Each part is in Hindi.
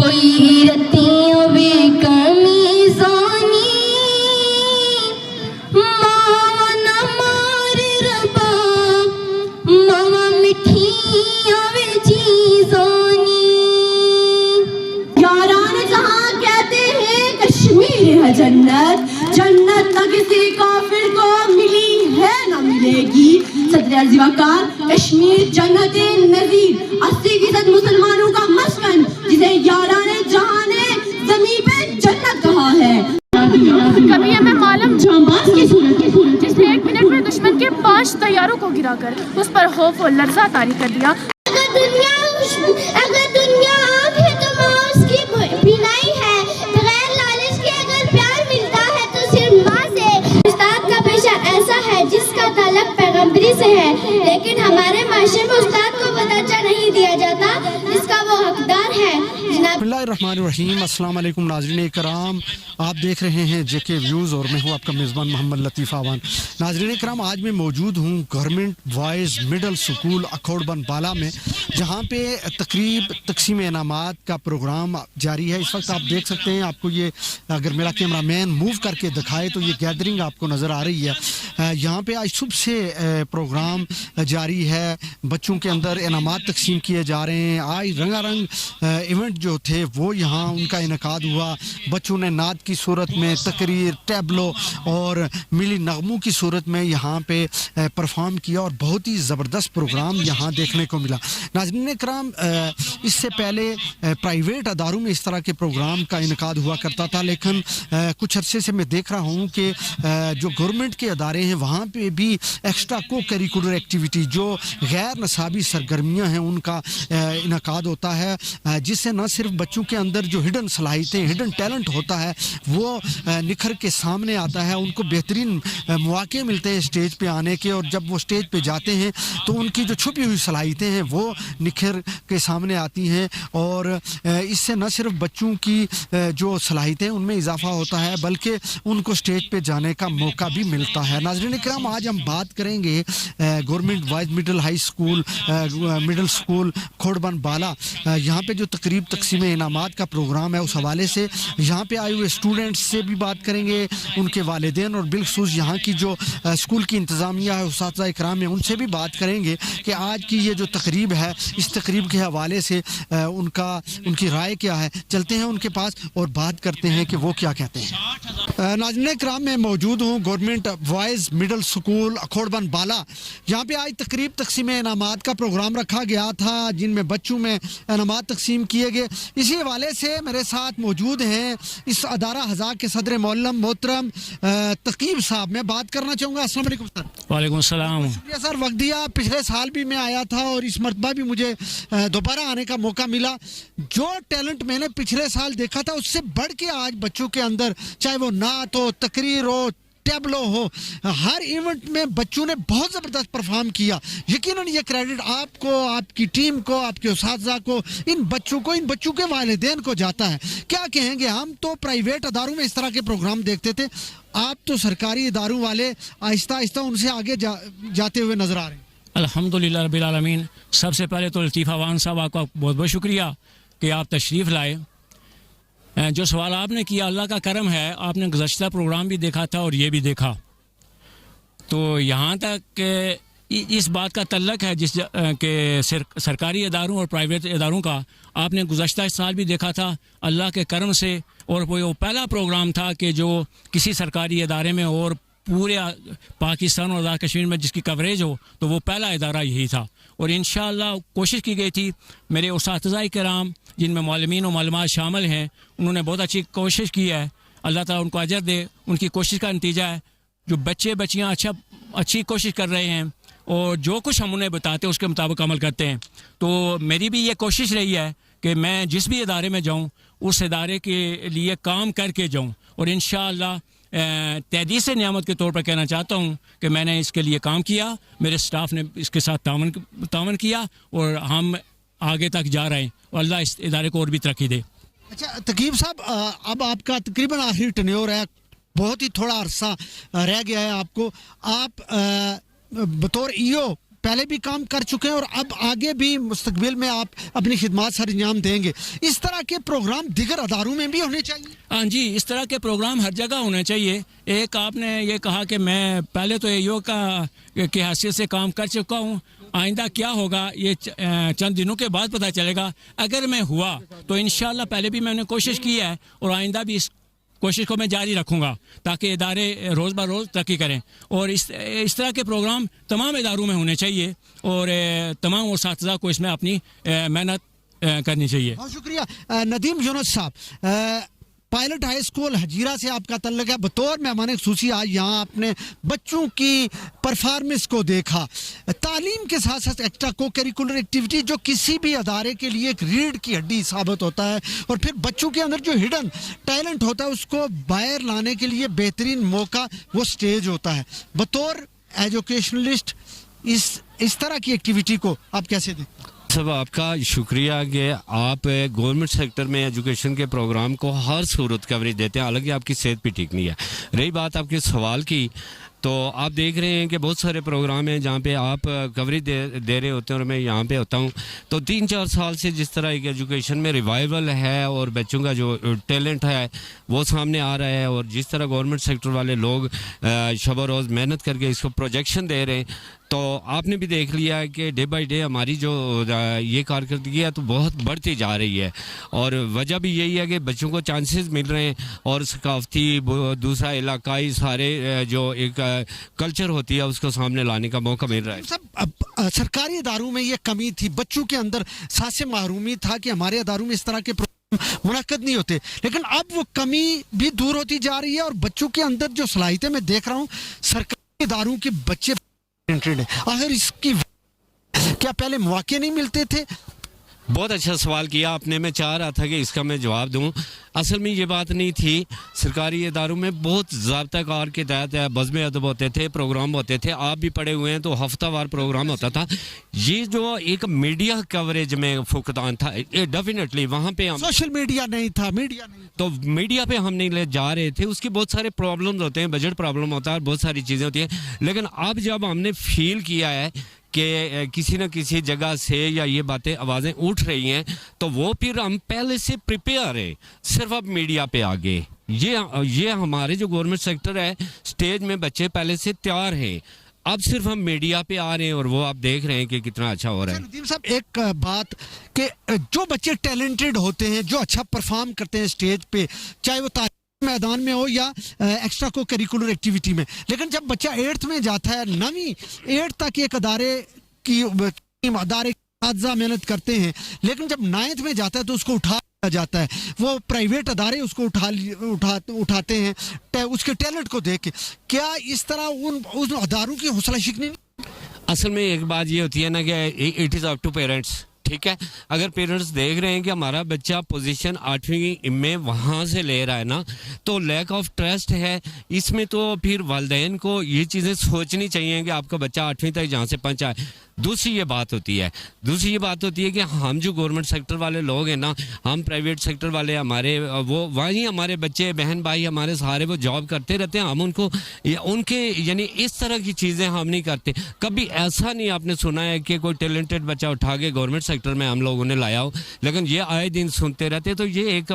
कोई रतियों वे कमीज़ानी मावा न मार रबा मावा मिठियां वे चीज़ानी। यारान जहाँ कहते हैं कश्मीर है जन्नत, जन्नत न किसी काफिर को मिली है न मिलेगी। सदर अर्ज़ वक़ार कश्मीर जन्नत नज़ीर 80% मुसलमानों का मस्कन, जिसे यारान जहाँ ने ज़मीन पे जन्नत कहा है। कभी हमें मालूम जांबाज की सूरत जिसने 1 मिनट में दुश्मन के 5 तैयारों को गिराकर उस पर खौफ और लर्जा तारी कर दिया। अगर दुनिया आग है तो माँ उसकी बिनाई है, बगैर लालच के अगर प्यार मिलता है तो सिर्फ माँ से। उस्ताद का पेशा ऐसा है जिसका ताल्लुक पैगंबरी से है, लेकिन हमारे माशरे में उस्ताद को वो दर्जा नहीं दिया जाता जिसका वो हकदार है। बिस्मिल्लाहिर्रहमानिर्रहीम, अस्सलाम वालेकुम नाज़रीन कराम, आप देख रहे हैं जेके व्यूज़ और मैं हूं आपका मेज़बान मोहम्मद लतीफ़ आवान। नाज़रीन कराम, आज मैं मौजूद हूं गवर्नमेंट बॉयज़ मिडल स्कूल अखोड़बन बाला में, जहां पे तकरीब तकसीम इनामात का प्रोग्राम जारी है। इस वक्त आप देख सकते हैं, आपको ये अगर मेरा कैमरामैन मूव करके दिखाए तो ये गैदरिंग आपको नज़र आ रही है। यहाँ पे आज सुबह से प्रोग्राम जारी है, बच्चों के अंदर इनामात तकसीम किए जा रहे हैं। आज रंगारंग इवेंट जो थे वो यहाँ उनका इनकाद हुआ। बच्चों ने नात की सूरत में, तकरीर, टैबलो और मिली नगमों की सूरत में यहाँ पे परफॉर्म किया और बहुत ही ज़बरदस्त प्रोग्राम यहाँ देखने को मिला। नाज़रीन कराम, इससे पहले प्राइवेट अदारों में इस तरह के प्रोग्राम का इनकाद हुआ करता था, लेकिन कुछ अरसे से मैं देख रहा हूँ कि जो गवर्नमेंट के अदारे हैं वहाँ पे भी एक्स्ट्रा को करिकुलर एक्टिविटी, जो गैर नसाबी सरगर्मियाँ हैं, उनका इनकाद होता है, जिससे न सिर्फ बच्चों के अंदर जो हिडन सलाहियतें, हिडन टैलेंट होता है वो निखर के सामने आता है। उनको बेहतरीन मौके मिलते हैं स्टेज पे आने के, और जब वो स्टेज पे जाते हैं तो उनकी जो छुपी हुई सलाहियतें हैं वो निखर के सामने आती हैं, और इससे न सिर्फ बच्चों की जो सलाहियतें उनमें इजाफा होता है बल्कि उनको स्टेज पे जाने का मौका भी मिलता है। नाज़रीन किराम, आज हम बात करेंगे गवर्नमेंट बॉयज़ मिडल स्कूल खोड़बन बाला, यहाँ पे जो तकरीब तकसीम इनामात का प्रोग्राम है उस हवाले से यहाँ पे आए हुए स्टूडेंट्स से भी बात करेंगे, उनके वालिदैन और बिलखसूस यहाँ की जो स्कूल की इंतज़ामिया है, उस्ताद इकराम है, उनसे भी बात करेंगे कि आज की ये जो तकरीब है इस तकरीब के हवाले से उनकी राय क्या है। चलते हैं उनके पास और बात करते हैं कि वो क्या कहते हैं। नाज़रीन इकराम, मैं मौजूद हूँ गवर्नमेंट बॉयज़ मिडल स्कूल अखोड़बन बाला। यहाँ पे आज तकरीब तकसीम इनामात का प्रोग्राम रखा गया था, जिनमें बच्चों में इनामात तकसीम किए गए। इसी हवाले से मेरे साथ मौजूद हैं इस अदारा हज़ा के सदर मौलम मोहतरम तकीब साहब। मैं बात करना चाहूँगा। अस्सलाम वालेकुम सर। वालेकुम सलाम। सर, वक्त दिया, पिछले साल भी मैं आया था और इस मरतबा भी मुझे दोबारा आने का मौका मिला। जो टैलेंट मैंने पिछले साल देखा था उससे बढ़ के आज बच्चों के अंदर, चाहे वो नात हो, तकरीर हो, टैबलो हो, हर इवेंट में बच्चों ने बहुत ज़बरदस्त परफॉर्म किया। यकीनन ये क्रेडिट आपको, आपकी टीम को, आपके उस्ताद को, इन बच्चों के वालिदैन को जाता है। क्या कहेंगे? हम तो प्राइवेट अदारों में इस तरह के प्रोग्राम देखते थे, आप तो सरकारी इदारों वाले आहिस्ता आहिस्ता उनसे आगे जाते हुए नज़र आ रहे हैं। अल्हम्दुलिल्लाह रब्बिल आलमीन। सबसे पहले तो लतीफ़ आवान साहब, आपका बहुत बहुत शुक्रिया कि आप तशरीफ़ लाए। जो सवाल आपने किया, अल्लाह का करम है, आपने गुज़श्ता प्रोग्राम भी देखा था और ये भी देखा, तो यहाँ तक इस बात का तल्लक है के सरकारी इदारों और प्राइवेट इदारों का आपने गुज़श्ता साल भी देखा था अल्लाह के करम से। और वो पहला प्रोग्राम था कि जो किसी सरकारी इदारे में और पूरे पाकिस्तान और आज़ाद कश्मीर में जिसकी कवरेज हो, तो वो पहला इदारा यही था। और इंशाअल्लाह कोशिश की गई थी, मेरे उस्ताद किराम जिनमें मालूमीन और मालूमात शामिल हैं, उन्होंने बहुत अच्छी कोशिश की है। अल्लाह ताला उनको अजर दे। उनकी कोशिश का नतीजा है जो बच्चे बच्चियाँ अच्छी कोशिश कर रहे हैं और जो कुछ हम उन्हें बताते हैं उसके मुताबिक अमल करते हैं। तो मेरी भी ये कोशिश रही है कि मैं जिस भी इदारे में जाऊँ उस इदारे के लिए काम करके जाऊँ, और इंशाअल्लाह तहदीस नियामत के तौर पर कहना चाहता हूँ कि मैंने इसके लिए काम किया, मेरे स्टाफ ने इसके साथ तावन किया और हम आगे तक जा रहे हैं, और अल्लाह इस इदारे को और भी तरक्की दे। अच्छा तकीब साहब, अब आपका तकरीबन आखिरी टेन्योर है, बहुत ही थोड़ा अरसा रह गया है आपको। आप बतौर ईओ पहले भी काम कर चुके हैं और अब आगे भी मुस्तकबिल में आप अपनी खिदमत सर अंजाम देंगे। इस तरह के प्रोग्राम दिगर अदारों में भी होने चाहिए। हाँ जी, इस तरह के प्रोग्राम हर जगह होने चाहिए। एक आपने ये कहा कि मैं पहले तो एओ की हैसियत से काम कर चुका हूँ, आइंदा क्या होगा ये चंद दिनों के बाद पता चलेगा। अगर मैं हुआ तो इंशाल्लाह, पहले भी मैंने कोशिश की है और आइंदा भी इस कोशिश को मैं जारी रखूँगा ताकि इदारे रोज़ ब रोज़ तरक्की करें। और इस तरह के प्रोग्राम तमाम इदारों में होने चाहिए और तमाम उस्ताज़ा को इसमें अपनी मेहनत करनी चाहिए। बहुत शुक्रिया। नदीम यूनुस साहब, पायलट हाई स्कूल हजीरा से आपका तल्लुक है। बतौर मेहमान खुसूसी आज यहाँ आपने बच्चों की परफॉर्मेंस को देखा। तालीम के साथ साथ एक्स्ट्रा को करिकुलर एक्टिविटी जो किसी भी अदारे के लिए एक रीढ़ की हड्डी साबित होता है और फिर बच्चों के अंदर जो हिडन टैलेंट होता है उसको बाहर लाने के लिए बेहतरीन मौका वो स्टेज होता है। बतौर एजुकेशनलिस्ट इस तरह की एक्टिविटी को आप कैसे देखते हैं? सब आपका शुक्रिया कि आप गवर्नमेंट सेक्टर में एजुकेशन के प्रोग्राम को हर सूरत कवरेज देते हैं। हालांकि आपकी सेहत भी ठीक नहीं है। रही बात आपके सवाल की, तो आप देख रहे हैं कि बहुत सारे प्रोग्राम हैं जहाँ पे आप कवरेज दे रहे होते हैं और मैं यहाँ पे होता हूँ। तो 3-4 साल से जिस तरह एक एजुकेशन में रिवाइवल है और बच्चों का जो टैलेंट है वो सामने आ रहा है और जिस तरह गवर्नमेंट सेक्टर वाले लोग शब रोज़ मेहनत करके इसको प्रोजेक्शन दे रहे हैं, तो आपने भी देख लिया है कि डे बाई डे हमारी जो ये कारकर्दगी है तो बहुत बढ़ती जा रही है। और वजह भी यही है कि बच्चों को चांसेस मिल रहे हैं और सकाफती दूसरा इलाकाई सारे जो एक कल्चर होती है उसको सामने लाने का मौका मिल रहा है। सब सरकारी इदारों में ये कमी थी, बच्चों के अंदर सासे माहरूमी था कि हमारे इदारों में इस तरह के मुनक्कद नहीं होते, लेकिन अब वो कमी भी दूर होती जा रही है और बच्चों के अंदर जो सलाहियतें मैं देख रहा हूँ सरकारी इदारों के बच्चे आखिर इसकी क्या पहले मौके नहीं मिलते थे? बहुत अच्छा सवाल किया आपने। मैं चाह रहा था कि इसका मैं जवाब दूं। असल में ये बात नहीं थी। सरकारी इदारों में बहुत ज़ाब्ता कार के तहत बज़्म अदब होते थे, प्रोग्राम होते थे। आप भी पढ़े हुए हैं तो हफ्तावार प्रोग्राम होता था। ये जो एक मीडिया कवरेज में फुकदान था, ये डेफिनेटली वहाँ पे हम सोशल मीडिया नहीं था, मीडिया नहीं, तो मीडिया पे हम नहीं ले जा रहे थे। उसके बहुत सारे प्रॉब्लम्स होते हैं, बजट प्रॉब्लम होता है, बहुत सारी चीज़ें होती हैं। लेकिन अब जब हमने फील किया है कि किसी न किसी जगह से या ये बातें आवाज़ें उठ रही हैं, तो वो फिर हम पहले से प्रिपेयर है, सिर्फ अब मीडिया पे आगे। ये हमारे जो गवर्नमेंट सेक्टर है, स्टेज में बच्चे पहले से तैयार हैं, अब सिर्फ हम मीडिया पे आ रहे हैं और वो आप देख रहे हैं कि कितना अच्छा हो रहा है। नदीम साहब, एक बात कि जो बच्चे टैलेंटेड होते हैं, जो अच्छा परफॉर्म करते हैं स्टेज पे, चाहे वो मैदान में हो या एक्स्ट्रा को करिकुलर एक्टिविटी में, लेकिन जब बच्चा 8th में जाता है, 9वीं 8 तक एक अदारे मेहनत करते हैं, लेकिन जब 9th में जाता है तो उसको उठा जाता है। वो प्राइवेट अदारे उसको उठाते हैं उसके टैलेंट को देख के। क्या इस तरह उन अदारों की हौसला शिकनी? असल में एक बात ये होती है ना कि it is up to parents. ठीक है, अगर पेरेंट्स देख रहे हैं कि हमारा बच्चा पोजीशन 8वीं में वहाँ से ले रहा है ना, तो लैक ऑफ ट्रस्ट है इसमें। तो फिर वालिदैन को ये चीज़ें सोचनी चाहिए कि आपका बच्चा 8वीं तक जहाँ से पहुँचा है। दूसरी ये बात होती है कि हम जो गवर्नमेंट सेक्टर वाले लोग हैं ना, हम प्राइवेट सेक्टर वाले, हमारे वो वहीं हमारे बच्चे बहन भाई हमारे सारे वो जॉब करते रहते हैं। हम उनके यानी इस तरह की चीज़ें हम नहीं करते। कभी ऐसा नहीं आपने सुना है कि कोई टैलेंटेड बच्चा उठा के गवर्नमेंट सेक्टर में हम लोगों ने लाया हो, लेकिन ये आए दिन सुनते रहते। तो ये एक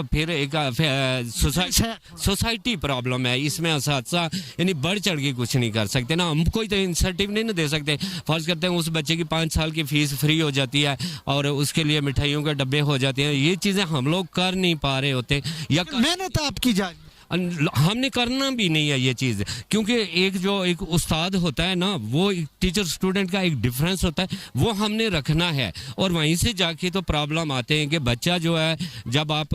सोसाइटी प्रॉब्लम है। इसमें असातिज़ा यानी बढ़ चढ़ के कुछ नहीं कर सकते ना, हम कोई तो इंसेंटिव नहीं दे सकते। फर्ज करते हैं उस बच्चे की 5 साल की फीस फ्री हो जाती है और उसके लिए मिठाइयों के डब्बे हो जाते हैं। ये चीज़ें हम लोग कर नहीं पा रहे होते या मेहनत आपकी जा रही, हमने करना भी नहीं है ये चीज़, क्योंकि एक उस्ताद होता है ना, वो टीचर स्टूडेंट का एक डिफरेंस होता है, वो हमने रखना है। और वहीं से जाके तो प्रॉब्लम आते हैं कि बच्चा जो है जब आप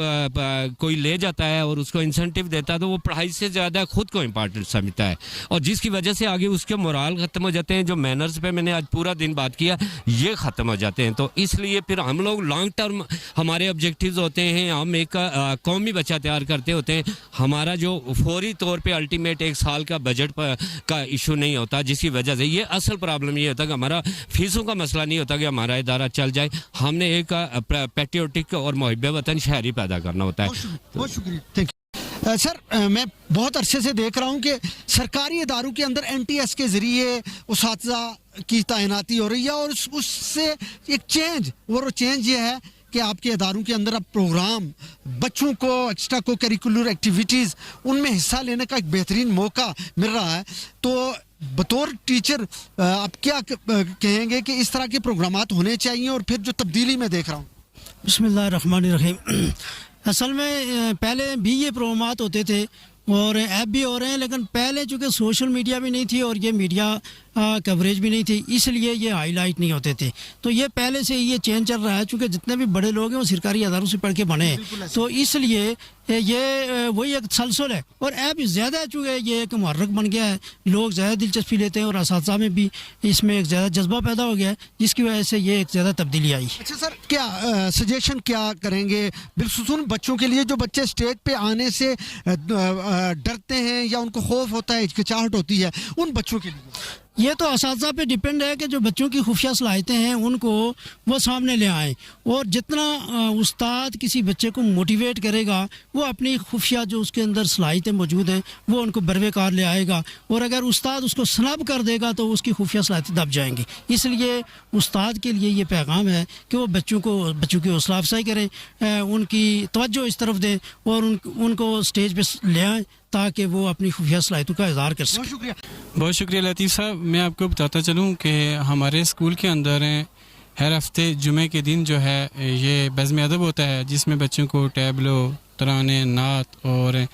कोई ले जाता है और उसको इंसेंटिव देता है तो वो पढ़ाई से ज़्यादा खुद को इम्पॉर्टेंट समझता है और जिसकी वजह से आगे उसके मोराल ख़त्म हो जाते हैं। जो मैनर्स पे मैंने आज पूरा दिन बात किया, ये ख़त्म हो जाते हैं। तो इसलिए फिर हम लोग लॉन्ग टर्म हमारे ऑब्जेक्टिव्स होते हैं, हम एक कौमी बच्चा तैयार करते होते हैं। हमारा जो फौरी तौर पे अल्टीमेट 1 साल का बजट का इशू नहीं होता, जिसकी वजह से ये असल प्रॉब्लम ये होता कि हमारा फीसों का मसला नहीं होता कि हमारा इदारा चल जाए। हमने एक पैट्रियोटिक और मुहिब्बे वतन शहरी पैदा करना होता है। बहुत शुक्रिया, थैंक यू। सर मैं बहुत अरसे से देख रहा हूँ कि सरकारी इदारों के अंदर NTS के ज़रिए उसातिज़ा की तैनाती हो रही है और उससे एक चेंज ये है कि आपके इदारों के अंदर अब प्रोग्राम बच्चों को एक्स्ट्रा को करिकुलर एक्टिविटीज़ उनमें हिस्सा लेने का एक बेहतरीन मौका मिल रहा है। तो बतौर टीचर आप क्या कहेंगे कि इस तरह के प्रोग्रामात होने चाहिए और फिर जो तब्दीली मैं देख रहा हूँ? बिस्मिल्लाहिर्रहमानिर्रहीम। असल में पहले भी ये प्रोग्रामात होते थे और ऐप भी हो रहे हैं, लेकिन पहले चूँकि सोशल मीडिया भी नहीं थी और ये मीडिया कवरेज भी नहीं थी, इसलिए ये हाईलाइट नहीं होते थे। तो ये पहले से ये चेंज चल रहा है, चूँकि जितने भी बड़े लोग हैं वो सरकारी अदारों से पढ़ के बने हैं, तो इसलिए ये वही एक तसलसल है। और ऐप ज़्यादा है, चूँकि ये एक मुहर्रक बन गया है, लोग ज़्यादा दिलचस्पी लेते हैं और असातिज़ा में भी इसमें एक ज़्यादा जज्बा पैदा हो गया है, जिसकी वजह से ये एक ज़्यादा तब्दीली आई। अच्छा सर, क्या सजेशन क्या करेंगे बिलखुसूस बच्चों के लिए जो बच्चे स्टेज पे आने से डरते हैं या उनको खौफ होता है, हिचकिचाहट होती है, उन बच्चों के लिए? ये तो असातिज़ा पे डिपेंड है कि जो बच्चों की खुफिया सलाहियतें हैं उनको वो सामने ले आएँ, और जितना उस्ताद किसी बच्चे को मोटिवेट करेगा वो अपनी खुफिया जो उसके अंदर सलाहियतें मौजूद हैं वो उनको बरवेकार ले आएगा, और अगर उस्ताद उसको स्नब कर देगा तो उसकी खुफिया सलाहियतें दब जाएंगी। इसलिए उस्ताद के लिए ये पैगाम है कि वो बच्चों की हौसला अफजाई करें, उनकी तवज्जो इस तरफ दें और उनको स्टेज पर ले आएँ ताकि वो अपनी खुफिया सलाहियतों का इज़हार कर सकें। बहुत शुक्रिया लतीफ़ साहब। मैं आपको बताता चलूँ कि हमारे स्कूल के अंदर हर हफ्ते जुमे के दिन जो है ये बज़्म अदब होता है, जिसमें बच्चों को टैबलो, तराने, नात और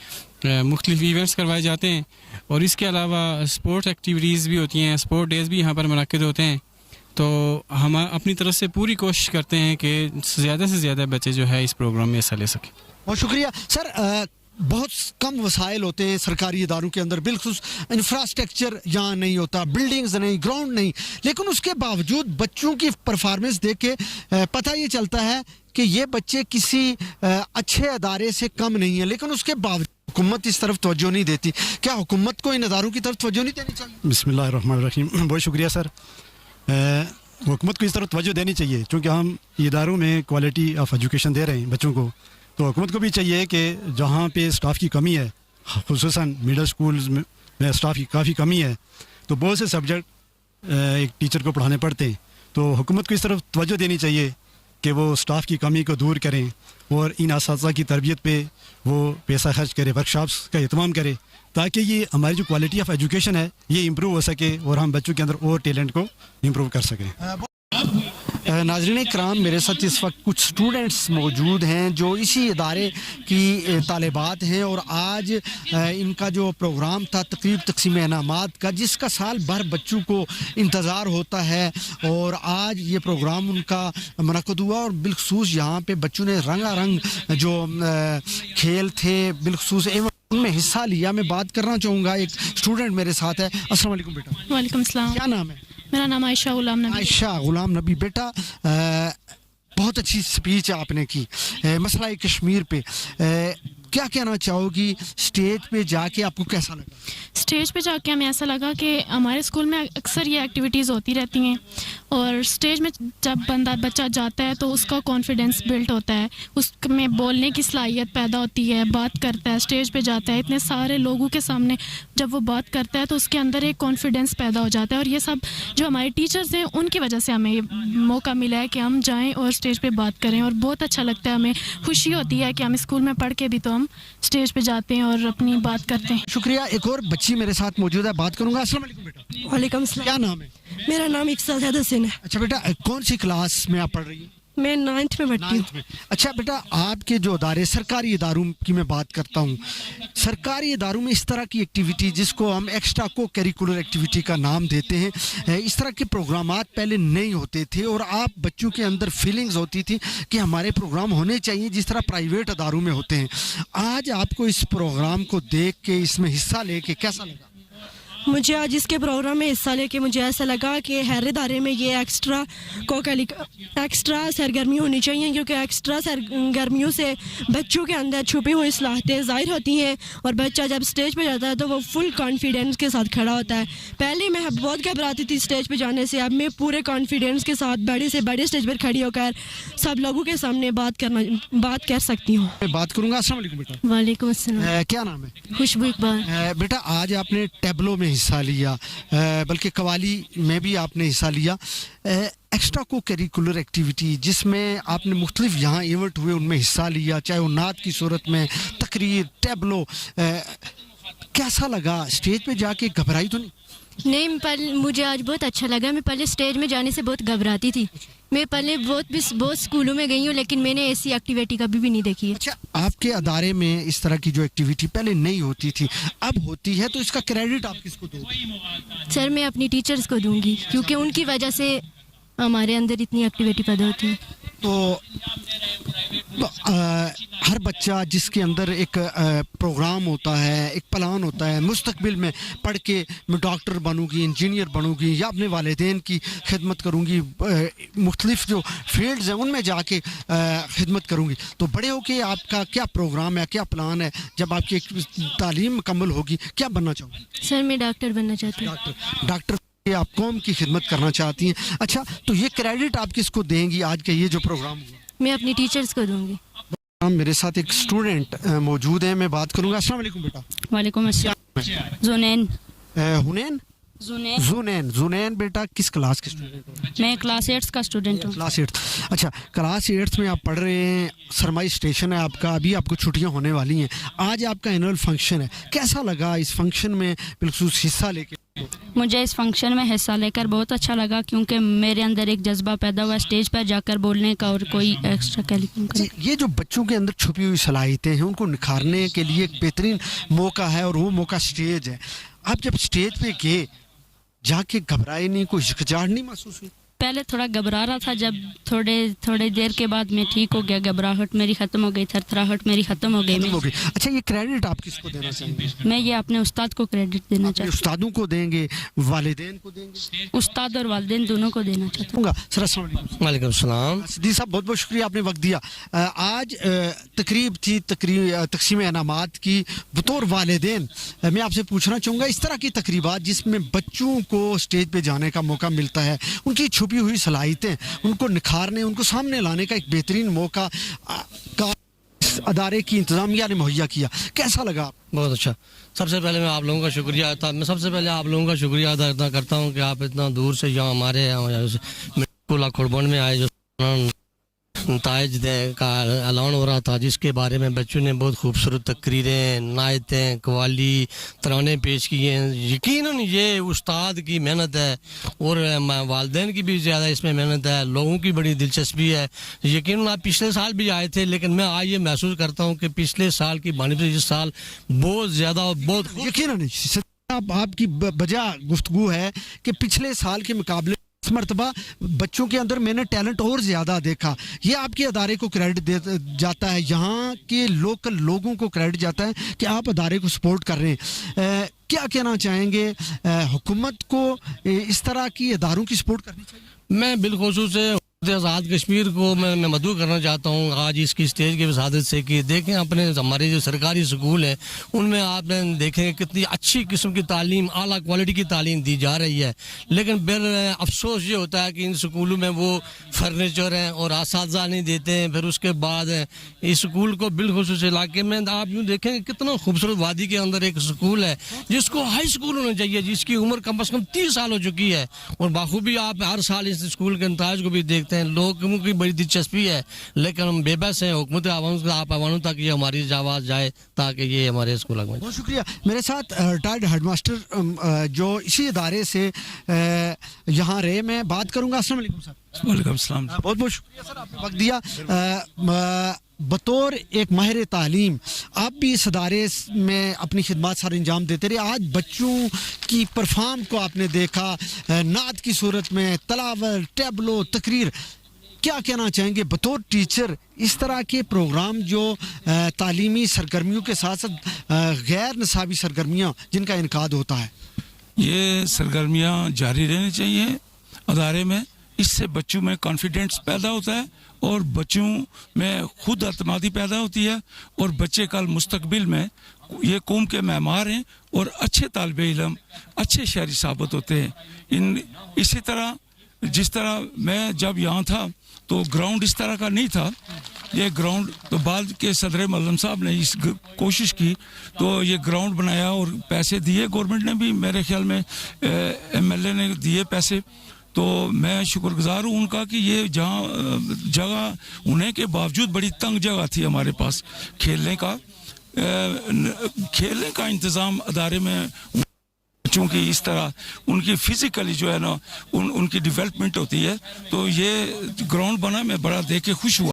मुख्तलिफ इवेंट्स करवाए जाते हैं, और इसके अलावा स्पोर्ट्स एक्टिविटीज़ भी होती हैं, स्पोर्ट डेज़ भी यहाँ पर मुनक्किद होते हैं। तो हम अपनी तरफ से पूरी कोशिश करते हैं कि ज़्यादा से ज़्यादा बच्चे जो है इस प्रोग्राम में हिस्सा ले सकें। बहुत शुक्रिया सर। बहुत कम वसाइल होते हैं सरकारी इदारों के अंदर, बिल्कुल इंफ्रास्ट्रक्चर यहाँ नहीं होता, बिल्डिंग्स नहीं, ग्राउंड नहीं, लेकिन उसके बावजूद बच्चों की परफॉर्मेंस देख के पता ये चलता है कि ये बच्चे किसी अच्छे अदारे से कम नहीं है, लेकिन उसके बावजूद हुकूमत इस तरफ तवज्जो नहीं देती। क्या हुकूमत को इन अदारों की तरफ तवज्जो नहीं देनी चाहिए? बिस्मिल्लाहिर्रहमानिर्रहीम। बहुत शुक्रिया सर। हुकूमत को इस तरफ तवज्जो देनी चाहिए, क्योंकि हम इदारों में क्वालिटी ऑफ एजुकेशन दे रहे हैं बच्चों को, तो हुकूमत को भी चाहिए कि जहाँ पे स्टाफ की कमी है, खुसूसन मिडिल स्कूल्स में स्टाफ की काफ़ी कमी है, तो बहुत से सब्जेक्ट एक टीचर को पढ़ाने पड़ते हैं, तो हुकूमत को इस तरफ तवज्जो देनी चाहिए कि वो स्टाफ की कमी को दूर करें और इन असातिज़ा की तरबियत पे वो पैसा खर्च करे, वर्कशॉप्स का एहतमाम करे, ताकि ये हमारी जो क्वालिटी ऑफ एजुकेशन है ये इम्प्रूव हो सके और हम बच्चों के अंदर और टैलेंट को इम्प्रूव कर सकें। नाज़रीन कराम, मेरे साथ इस वक्त कुछ स्टूडेंट्स मौजूद हैं जो इसी इदारे की तालिबात हैं, और आज इनका जो प्रोग्राम था तकरीब तकसीम इनामात का, जिसका साल भर बच्चों को इंतज़ार होता है, और आज ये प्रोग्राम उनका मुनक़्क़िद हुआ और बिलखुसूस यहाँ पे बच्चों ने रंगारंग जो खेल थे बिलखुसूस उनमें हिस्सा लिया। मैं बात करना चाहूँगा, एक स्टूडेंट मेरे साथ है। अस्सलाम वालेकुम बेटा। वालेकुम सलाम। क्या नाम है? मेरा नाम आयशा गुलाम नबी। आयशा गुलाम नबी। बेटा बहुत अच्छी स्पीच आपने की मसला कश्मीर पे, क्या कहना चाहोगी? स्टेज पे जाके आपको कैसा लगा? स्टेज पे जाके हमें ऐसा लगा कि हमारे स्कूल में अक्सर ये एक्टिविटीज़ होती रहती हैं, और स्टेज में जब बच्चा जाता है तो उसका कॉन्फिडेंस बिल्ड होता है, उसमें बोलने की सलाहियत पैदा होती है, बात करता है, स्टेज पे जाता है, इतने सारे लोगों के सामने जब वो बात करता है तो उसके अंदर एक कॉन्फिडेंस पैदा हो जाता है। और ये सब जो हमारे टीचर्स हैं उनकी वजह से हमें ये मौका मिला है कि हम जाएँ और स्टेज पर बात करें, और बहुत अच्छा लगता है, हमें खुशी होती है कि हम स्कूल में पढ़ के भी तो हम स्टेज पे जाते हैं और अपनी बात करते हैं। शुक्रिया। एक और बच्ची मेरे साथ मौजूद है, बात करूंगा। अस्सलाम वालेकुम बेटा। वालेकुम सलाम। क्या नाम है? मेरा नाम इक्साल ज़ैद हुसैन है। अच्छा बेटा, कौन सी क्लास में आप पढ़ रही हैं? मैं 9th में पढ़ती हूँ। अच्छा बेटा, आपके जो अदारे सरकारी इदारों की मैं बात करता हूँ, सरकारी इदारों में इस तरह की एक्टिविटी जिसको हम एक्स्ट्रा को करिकुलर एक्टिविटी का नाम देते हैं, इस तरह के प्रोग्रामात पहले नहीं होते थे, और आप बच्चों के अंदर फीलिंग्स होती थी कि हमारे प्रोग्राम होने चाहिए जिस तरह प्राइवेट अदारों में होते हैं। आज आपको इस प्रोग्राम को देख के, इसमें हिस्सा लेके कैसा लगा? मुझे आज इसके प्रोग्राम में हिस्सा लेके मुझे ऐसा लगा कि हर इदारे में ये एक्स्ट्रा सरगर्मी होनी चाहिए, क्योंकि एक्स्ट्रा सरगर्मियों से बच्चों के अंदर छुपी हुई सलाहियतें ज़ाहिर होती हैं और बच्चा जब स्टेज पे जाता है तो वो फुल कॉन्फिडेंस के साथ खड़ा होता है। पहले मैं बहुत घबराती थी स्टेज पे जाने से, अब मैं पूरे कॉन्फिडेंस के साथ बड़े से बड़े स्टेज पर खड़ी होकर सब लोगों के सामने बात कर सकती हूँ। मैं बात करूंगा। अस्सलाम वालेकुम बेटा। वालेकुम अस्सलाम। क्या नाम है? खुशबू इकबाल। बेटा आज आपने टैबलो में हिस्सा लिया, बल्कि कवाली में भी आपने हिस्सा लिया। एक्स्ट्रा को करिकुलर एक्टिविटी जिसमें आपने मुख्तलिफ यहाँ इवेंट हुए उनमें हिस्सा लिया, चाहे वो नात की सूरत में, तकरीर, टैबलो, कैसा लगा? स्टेज पे जाके घबराई तो नहीं? नहीं, मुझे आज बहुत अच्छा लगा। मैं पहले स्टेज में जाने से बहुत घबराती थी। मैं पहले बहुत स्कूलों में गई हूँ, लेकिन मैंने ऐसी एक्टिविटी कभी भी नहीं देखी है। अच्छा, आपके अदारे में इस तरह की जो एक्टिविटी पहले नहीं होती थी अब होती है, तो इसका क्रेडिट आप किसको दोगे? सर, मैं अपनी टीचर्स को दूंगी, क्योंकि उनकी वजह से हमारे अंदर इतनी एक्टिविटी पैदा होती है। तो हर बच्चा जिसके अंदर एक प्रोग्राम होता है, एक प्लान होता है, मुस्तकबिल में पढ़ के मैं डॉक्टर बनूंगी, इंजीनियर बनूंगी या अपने वालिदैन की खिदमत करूंगी, मुख्तलिफ जो फील्ड्स हैं उनमें जाके खिदमत करूंगी, तो बड़े होके आपका क्या प्रोग्राम है, क्या प्लान है? जब आपकी तालीम मुकम्मल होगी क्या बनना चाहोगे? सर, मैं डॉक्टर बनना चाहती हूँ। डॉक्टर आप कौम की खिदमत करना चाहती हैं। अच्छा, तो ये क्रेडिट आप किसको देंगी आज का ये जो प्रोग्राम हुआ? मैं अपनी टीचर्स को दूंगी। मेरे साथ एक स्टूडेंट मौजूद है, मैं बात करूंगा। अस्सलाम वालेकुम बेटा। वालेकुम अस्सलाम। जुनैन। हुनैन? जुनैन बेटा किस क्लास के स्टूडेंट हो? मैं क्लास 8 का स्टूडेंट हूँ। क्लास 8। अच्छा, क्लास 8 में आप पढ़ रहे हैं, सरमाई स्टेशन है आपका, अभी आपको छुट्टियां होने वाली हैं, आज आपका एनुअल फंक्शन है, कैसा लगा इस फंक्शन में बिलखुसूस हिस्सा लेके? मुझे इस फंक्शन में हिस्सा लेकर बहुत अच्छा लगा, क्योंकि मेरे अंदर एक जज्बा पैदा हुआ स्टेज पर जाकर बोलने का और कोई एक्स्ट्रा करिकुलम का। ये जो बच्चों के अंदर छुपी हुई सलाहियतें हैं उनको निखारने के लिए एक बेहतरीन मौका है और वो मौका स्टेज है। आप जब स्टेज पे गए जाके घबराए नहीं, कोई हिचकिचाहट नहीं महसूस हुई? पहले थोड़ा घबरा रहा था, जब थोड़े देर के बाद मैं ठीक हो गया, घबराहट मेरी खत्म हो गई, थरथराहट मेरी खत्म हो गई। अच्छा, ये क्रेडिट आप किसको देना चाहेंगे? मैं ये अपने उस्ताद को क्रेडिट देना चाहती हूँ। उस्तादों को देंगे, वालिदैन को देंगे? उस्ताद और वालिदैन दोनों को देना चाहता हूँ। सर अस्सलाम वालेकुम। वालेकुम सलाम। सिद्दीक साहब, बहुत बहुत शुक्रिया, आपने वक्त दिया। आज तकरीब थी तकसीम इनामात की, बतौर वालिदैन मैं आपसे पूछना चाहूँगा, इस तरह की तकरीबात जिसमें बच्चों को स्टेज पे जाने का मौका मिलता है, उनकी छुपी हुई सलाहियतें उनको निखारने, उनको सामने लाने का एक बेहतरीन मौका का अदारे की इंतजामिया ने मुहैया किया, कैसा लगा? बहुत अच्छा। सबसे पहले मैं आप लोगों का शुक्रिया अदा करता हूँ कि आप इतना दूर से यहाँ हमारे यहाँ खुरबन में आए, जो ताज का ऐलान हो रहा था, जिसके बारे में बच्चों ने बहुत खूबसूरत तकरीरें, नायतें, कवाली, तराने पेश किए हैं। यकीनन ये उस्ताद की मेहनत है और वालिदैन की भी ज़्यादा इसमें मेहनत है, लोगों की बड़ी दिलचस्पी है। यकीनन आप पिछले साल भी आए थे, लेकिन मैं आज ये महसूस करता हूँ कि पिछले साल की बानिस्बत इस साल बहुत ज़्यादा और बहुत यकीनन आपकी बजा गुफ्तगू है कि पिछले साल के मुकाबले इस मरतबा बच्चों के अंदर मैंने टैलेंट और ज़्यादा देखा। ये आपके अदारे को क्रेडिट दे जाता है, यहाँ के लोकल लोगों को क्रेडिट जाता है कि आप अदारे को सपोर्ट कर रहे हैं। क्या कहना चाहेंगे, हुकूमत को इस तरह की अदारों की सपोर्ट करनी चाहिए? मैं बिलखुसूस आज़ाद कश्मीर को मैं मदऊ करना चाहता हूँ आज इसकी स्टेज की वसादत से, कि देखें अपने हमारे जो सरकारी स्कूल हैं उनमें आपने देखें कितनी अच्छी किस्म की तालीम, आला क्वालिटी की तालीम दी जा रही है, लेकिन फिर अफसोस ये होता है कि इन स्कूलों में वो फर्नीचर हैं और असातिज़ा नहीं देते हैं। फिर उसके बाद इस स्कूल को बिलखुसूस इलाके में आप यूँ देखेंगे कितना खूबसूरत वादी के अंदर एक स्कूल है जिसको हाई स्कूल होना चाहिए, जिसकी उम्र कम से कम 30 साल हो चुकी है, और बाखूबी आप हर साल इस स्कूल के इंताज को भी देखते हैं। लोगों की बड़ी दिलचस्पी है, लेकिन हम बेबस हैं हुकूमत आप आवानों तक ये हमारी आवाज़ जाए ताकि ये हमारे स्कूल में। बहुत शुक्रिया। मेरे साथ रिटायर्ड हेडमास्टर जो इसी इदारे से यहाँ रहे, मैं बात करूँगा। अस्सलाम वालेकुम सर। वालेकुम सलाम। बहुत बहुत शुक्रिया सर, आपने वक्त दिया। बतौर एक माहिर तालीम आप भी इस अदारे में अपनी खिदमत सर अंजाम देते रहे। आज बच्चों की परफॉर्म को आपने देखा, नात की सूरत में, तलावत, टैबलो, तकरीर, क्या कहना चाहेंगे बतौर टीचर इस तरह के प्रोग्राम जो तालीमी सरगर्मियों के साथ साथ गैर निसाबी सरगर्मियाँ जिनका इनकाद होता है? ये सरगर्मियाँ जारी रहनी चाहिए अदारे में। इससे बच्चों में कॉन्फिडेंस पैदा होता है और बच्चों में खुद अतमादी पैदा होती है और बच्चे कल मुस्तकबिल में ये कौम के मेहमान हैं और अच्छे तालिबे इल्म, अच्छे शहरी साबित होते हैं। इसी तरह जिस तरह मैं जब यहाँ था तो ग्राउंड इस तरह का नहीं था, ये ग्राउंड तो बाद के सदर मल्लम साहब ने इस कोशिश की तो ये ग्राउंड बनाया और पैसे दिए, गवर्नमेंट ने भी मेरे ख्याल में MLA ने दिए पैसे। तो मैं शुक्रगुजार हूँ उनका कि ये जहाँ जगह होने के बावजूद बड़ी तंग जगह थी हमारे पास खेलने का इंतज़ाम अदारे में, चूँकि इस तरह उनकी फिज़िकली जो है ना उनकी डेवलपमेंट होती है। तो ये ग्राउंड बना, मैं बड़ा देख के खुश हुआ।